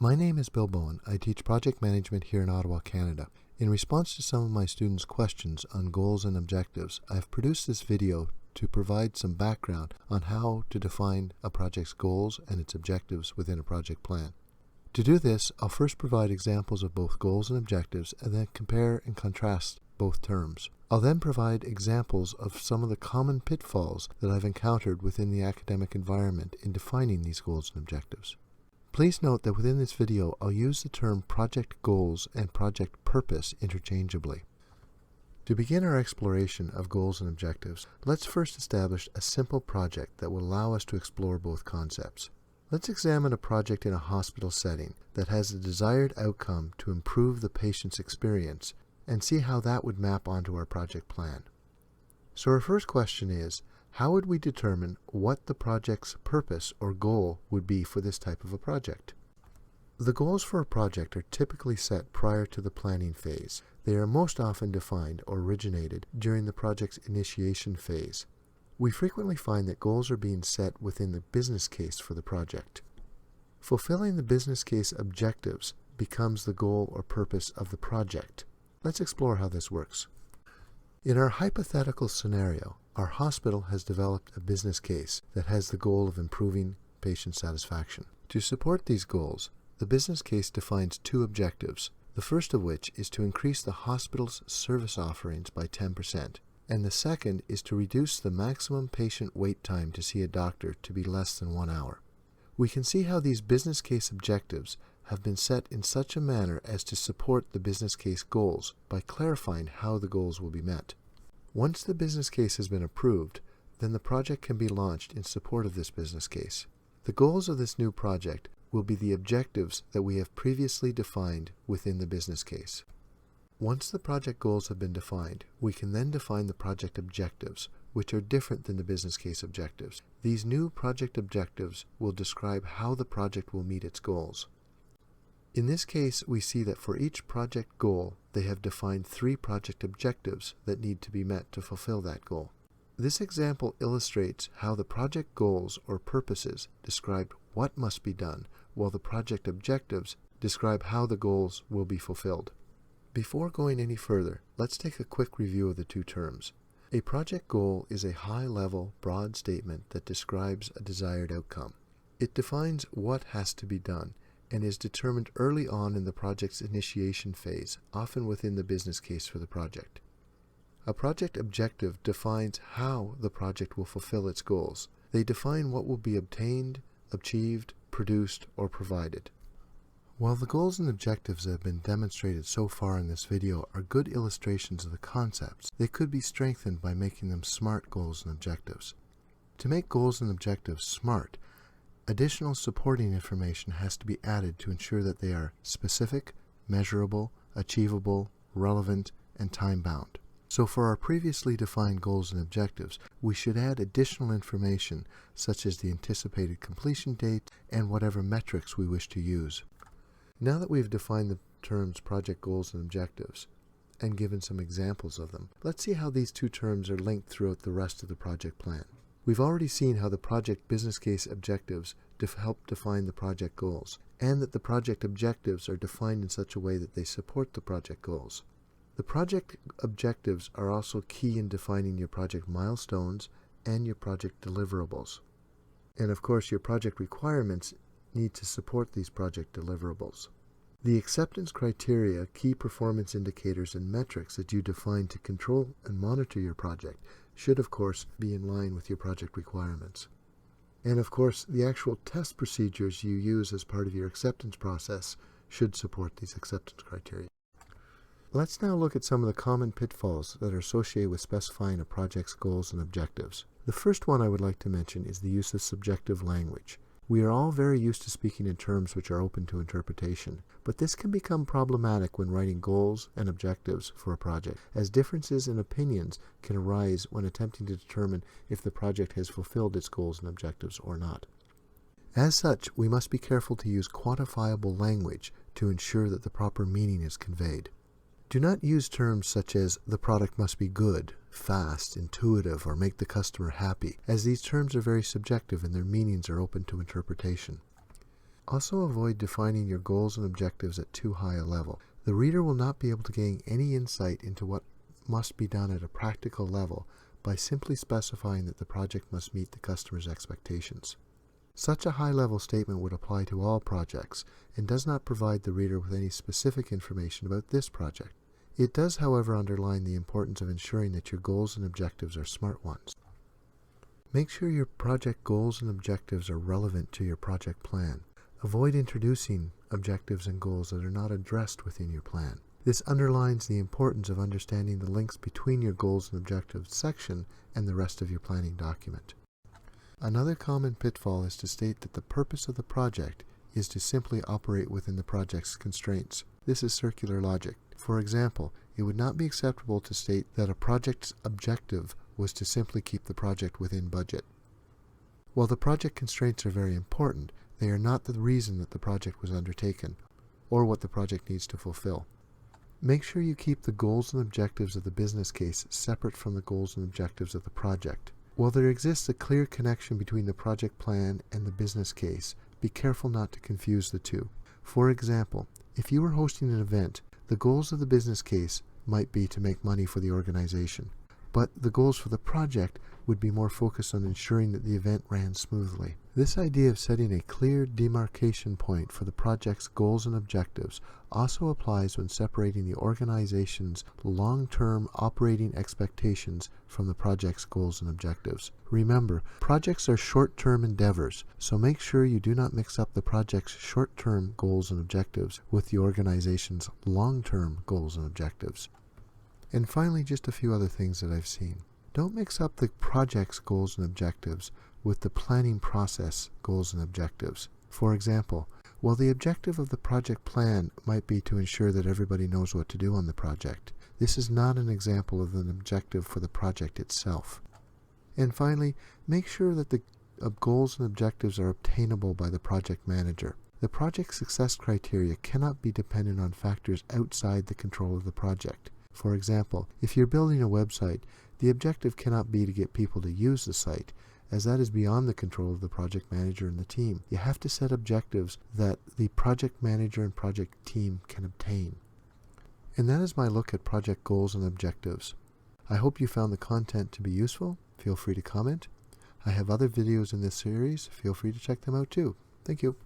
My name is Bill Bowen. I teach project management here in Ottawa, Canada. In response to some of my students' questions on goals and objectives, I have produced this video to provide some background on how to define a project's goals and its objectives within a project plan. To do this, I'll first provide examples of both goals and objectives and then compare and contrast both terms. I'll then provide examples of some of the common pitfalls that I've encountered within the academic environment in defining these goals and objectives. Please note that within this video, I'll use the term project goals and project purpose interchangeably. To begin our exploration of goals and objectives, let's first establish a simple project that will allow us to explore both concepts. Let's examine a project in a hospital setting that has the desired outcome to improve the patient's experience and see how that would map onto our project plan. So our first question is, how would we determine what the project's purpose or goal would be for this type of a project? The goals for a project are typically set prior to the planning phase. They are most often defined or originated during the project's initiation phase. We frequently find that goals are being set within the business case for the project. Fulfilling the business case objectives becomes the goal or purpose of the project. Let's explore how this works. In our hypothetical scenario, our hospital has developed a business case that has the goal of improving patient satisfaction. To support these goals, the business case defines two objectives, the first of which is to increase the hospital's service offerings by 10%, and the second is to reduce the maximum patient wait time to see a doctor to be less than 1 hour. We can see how these business case objectives have been set in such a manner as to support the business case goals by clarifying how the goals will be met. Once the business case has been approved, then the project can be launched in support of this business case. The goals of this new project will be the objectives that we have previously defined within the business case. Once the project goals have been defined, we can then define the project objectives, which are different than the business case objectives. These new project objectives will describe how the project will meet its goals. In this case, we see that for each project goal, they have defined 3 project objectives that need to be met to fulfill that goal. This example illustrates how the project goals or purposes describe what must be done, while the project objectives describe how the goals will be fulfilled. Before going any further, let's take a quick review of the two terms. A project goal is a high-level, broad statement that describes a desired outcome. It defines what has to be done and is determined early on in the project's initiation phase, often within the business case for the project. A project objective defines how the project will fulfill its goals. They define what will be obtained, achieved, produced, or provided. While the goals and objectives that have been demonstrated so far in this video are good illustrations of the concepts, they could be strengthened by making them SMART goals and objectives. To make goals and objectives SMART, additional supporting information has to be added to ensure that they are specific, measurable, achievable, relevant, and time-bound. So for our previously defined goals and objectives, we should add additional information such as the anticipated completion date and whatever metrics we wish to use. Now that we've defined the terms project goals and objectives and given some examples of them, let's see how these two terms are linked throughout the rest of the project plan. We've already seen how the project business case objectives help define the project goals, and that the project objectives are defined in such a way that they support the project goals. The project objectives are also key in defining your project milestones and your project deliverables. And of course, your project requirements need to support these project deliverables. The acceptance criteria, key performance indicators, and metrics that you define to control and monitor your project should, of course, be in line with your project requirements. And of course, the actual test procedures you use as part of your acceptance process should support these acceptance criteria. Let's now look at some of the common pitfalls that are associated with specifying a project's goals and objectives. The first one I would like to mention is the use of subjective language. We are all very used to speaking in terms which are open to interpretation, but this can become problematic when writing goals and objectives for a project, as differences in opinions can arise when attempting to determine if the project has fulfilled its goals and objectives or not. As such, we must be careful to use quantifiable language to ensure that the proper meaning is conveyed. Do not use terms such as the product must be good, fast, intuitive, or make the customer happy, as these terms are very subjective and their meanings are open to interpretation. Also avoid defining your goals and objectives at too high a level. The reader will not be able to gain any insight into what must be done at a practical level by simply specifying that the project must meet the customer's expectations. Such a high-level statement would apply to all projects and does not provide the reader with any specific information about this project. It does, however, underline the importance of ensuring that your goals and objectives are smart ones. Make sure your project goals and objectives are relevant to your project plan. Avoid introducing objectives and goals that are not addressed within your plan. This underlines the importance of understanding the links between your goals and objectives section and the rest of your planning document. Another common pitfall is to state that the purpose of the project is to simply operate within the project's constraints. This is circular logic. For example, it would not be acceptable to state that a project's objective was to simply keep the project within budget. While the project constraints are very important, they are not the reason that the project was undertaken, or what the project needs to fulfill. Make sure you keep the goals and objectives of the business case separate from the goals and objectives of the project. While there exists a clear connection between the project plan and the business case, be careful not to confuse the two. For example, if you were hosting an event, the goals of the business case might be to make money for the organization, but the goals for the project would be more focused on ensuring that the event ran smoothly. This idea of setting a clear demarcation point for the project's goals and objectives also applies when separating the organization's long-term operating expectations from the project's goals and objectives. Remember, projects are short-term endeavors, so make sure you do not mix up the project's short-term goals and objectives with the organization's long-term goals and objectives. And finally, just a few other things that I've seen. Don't mix up the project's goals and objectives with the planning process goals and objectives. For example, while the objective of the project plan might be to ensure that everybody knows what to do on the project, this is not an example of an objective for the project itself. And finally, make sure that the goals and objectives are obtainable by the project manager. The project success criteria cannot be dependent on factors outside the control of the project. For example, if you're building a website, the objective cannot be to get people to use the site, as that is beyond the control of the project manager and the team. You have to set objectives that the project manager and project team can obtain. And that is my look at project goals and objectives. I hope you found the content to be useful. Feel free to comment. I have other videos in this series. Feel free to check them out too. Thank you.